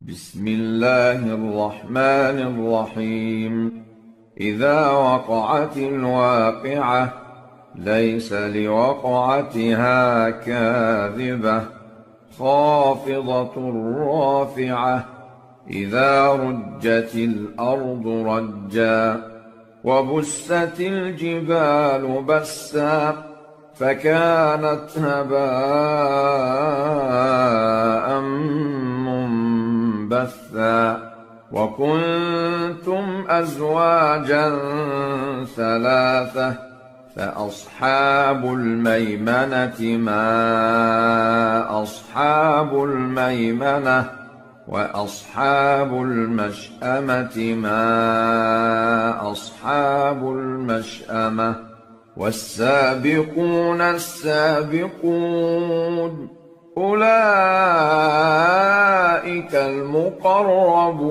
بسم الله الرحمن الرحيم. إذا وقعت الواقعة ليس لوقعتها كاذبة خافضة رافعة. إذا رجت الأرض رجا وبست الجبال بسا فكانت هباء منبثا. وكنتم أزواجا ثلاثة فأصحاب الميمنة ما أصحاب الميمنة وأصحاب المشأمة ما أصحاب المشأمة. والسابقون السابقون أولئك المقربون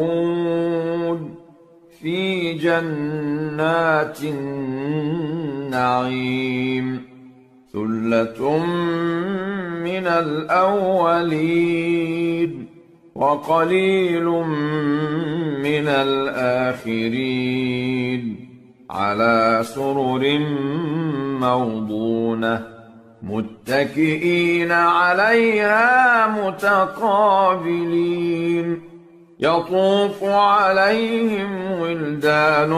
في جنات النعيم. ثلة من الأولين وقليل من الآخرين. على سرر موضونة متكئين عليها متقابلين. يطوف عليهم ولدان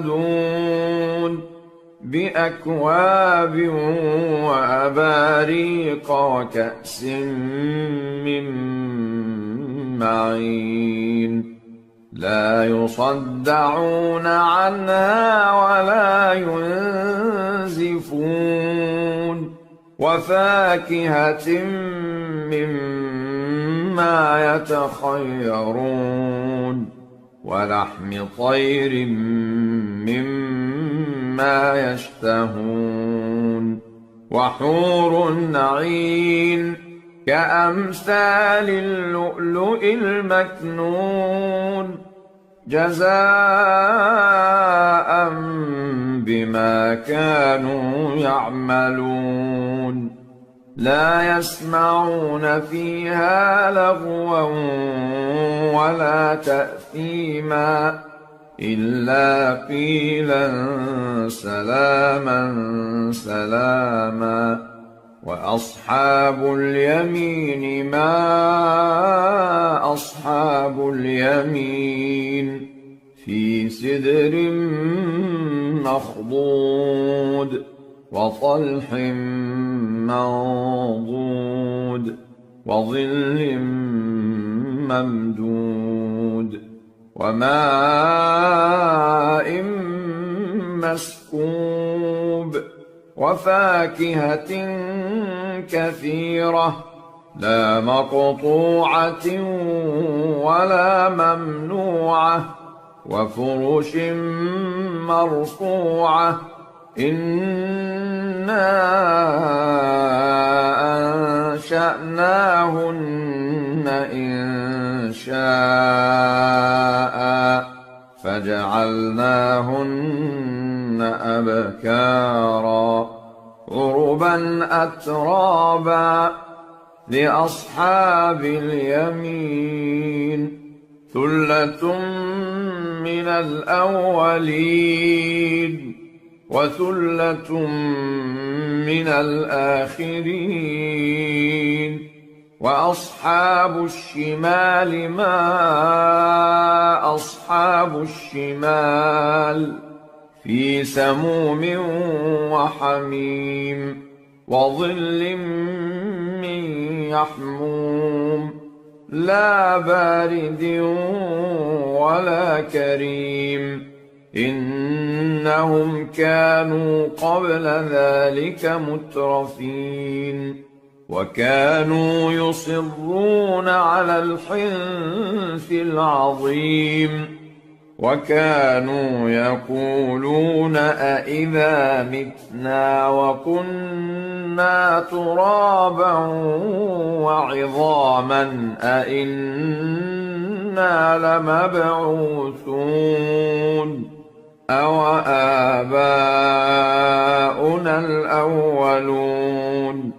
مخلدون بأكواب وأباريق وكأس من معين. لا يصدعون عنها ولا ينزفون. وفاكهة مما يتخيرون ولحم طير مما يشتهون. وحور عين كأمثال اللؤلؤ المكنون جزاء بما كانوا يعملون. لا يسمعون فيها لغوا ولا تأثيما إلا قيلا سلاما سلاما. وأصحاب اليمين ما أصحاب اليمين في سدر مخضود وطلح منضود وظل ممدود وماء مسكوب وفاكهة كثيرة لا مقطوعة ولا ممنوعة وفرش مرفوعة. إنا أنشأناهن إنشاء فجعلناهن أبكارا عربا أترابا لأصحاب اليمين. ثلة من الأولين وثلة من الآخرين. وأصحاب الشمال ما أصحاب الشمال في سموم وحميم وظل من يحموم لا بارد ولا كريم. إنهم كانوا قبل ذلك مترفين وكانوا يصرون على الحنث العظيم. وكانوا يقولون أإذا متنا وكنا ترابا وعظاما أإنا لمبعوثون أوآباؤنا الأولون.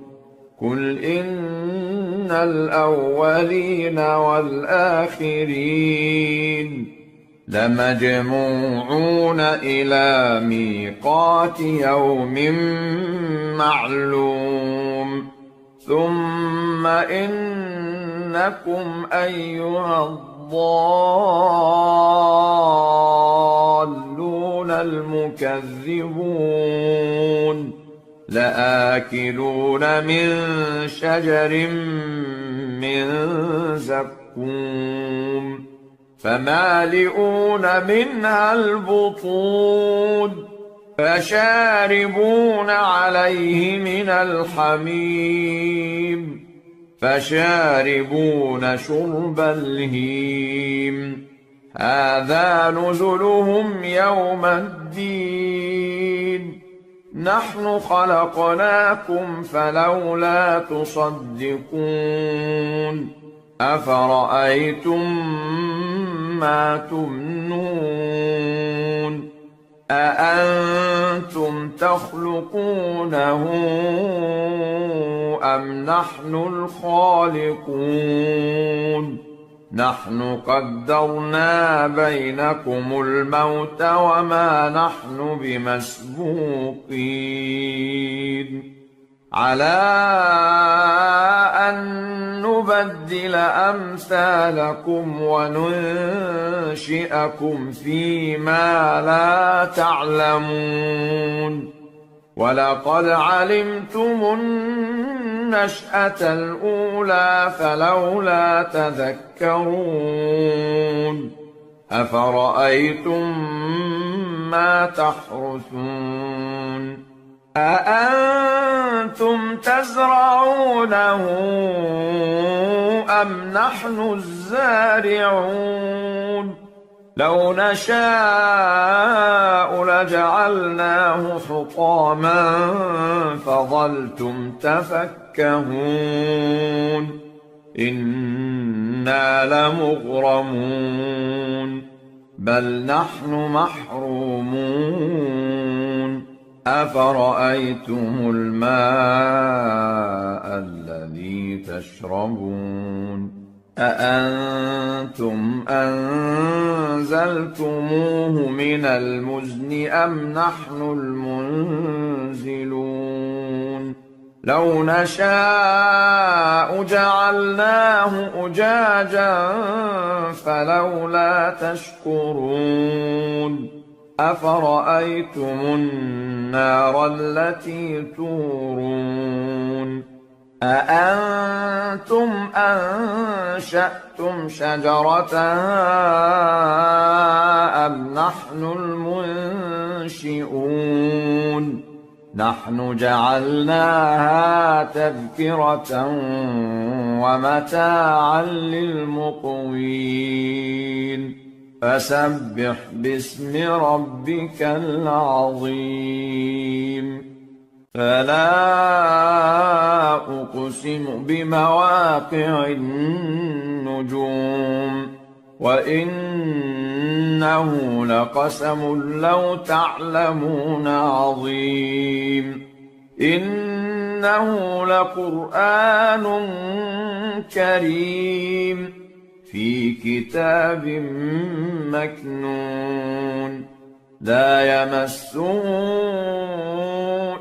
قل إن الأولين والآخرين لمجموعون إلى ميقات يوم معلوم ثم إنكم أيها الضالون المكذبون لآكلون من شجر من زقوم فمالئون منها البطون فشاربون عليه من الحميم فشاربون شرب الهيم هذا نزلهم يوم الدين نحن خلقناكم فلولا تصدقون أفرأيتم ما تمنون أأنتم تخلقونه أم نحن الخالقون نحن قدرنا بينكم الموت وما نحن بمسبوقين على أن نبدل أمثالكم وننشئكم فيما لا تعلمون ولقد علمتم النشأة الأولى فلولا تذكرون أفرأيتم ما تحرثون أأنتم تزرعونه أم نحن الزارعون لو نشاء لجعلناه حطاما فظلتم تفكهون إنا لمغرمون بل نحن محرومون أفرأيتم الماء الذي تشربون أأنتم أنزلتموه من المزن أم نحن المنزلون لو نشاء جعلناه أجاجا فلولا تشكرون أفرأيتم النار التي تورون أأنتم أنشأتم شجرتها أم نحن المنشئون نحن جعلناها تذكرة ومتاعا للمقوين فسبح باسم ربك العظيم فلا أقسم بمواقع النجوم وإنه لقسم لو تعلمون عظيم إنه لقرآن كريم في كتاب مكنون لا يمسه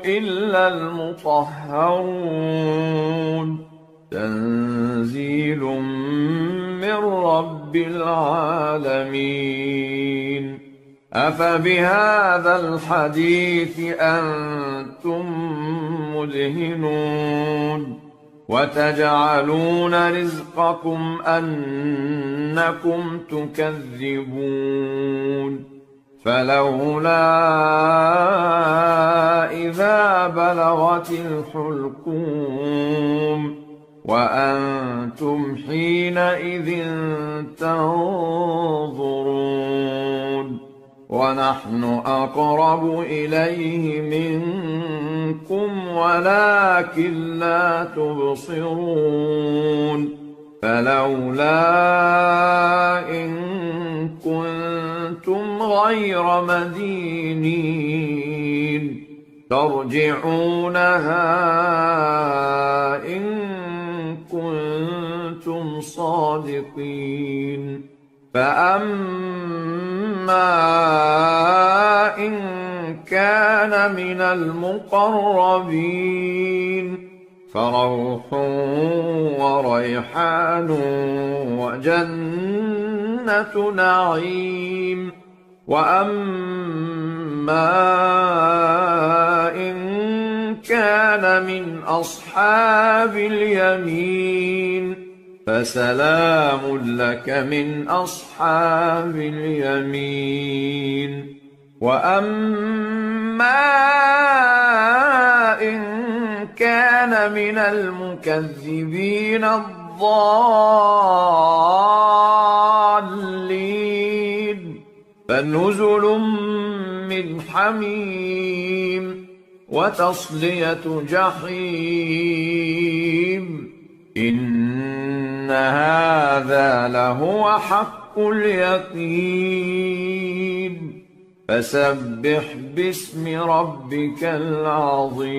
إلا المطهرون تنزيل من رب العالمين أفبهذا الحديث أنتم مدهنون وتجعلون رزقكم أنكم تكذبون فلولا إذا بلغت الحلقوم وأنتم حينئذ تنظرون ونحن أقرب إليه منكم ولكن لا تبصرون فلولا إن كنتم غير مدينين ترجعونها إن كنتم الصادقين فأما إن كان من المقربين فروح وريحان وجنة نعيم وأما إن كان من أصحاب اليمين فسلام لك من أصحاب اليمين وأما إن كان من المكذبين الضالين فنزل من حميم وتصلية جحيم إن هذا لهو حق اليقين فسبح باسم ربك العظيم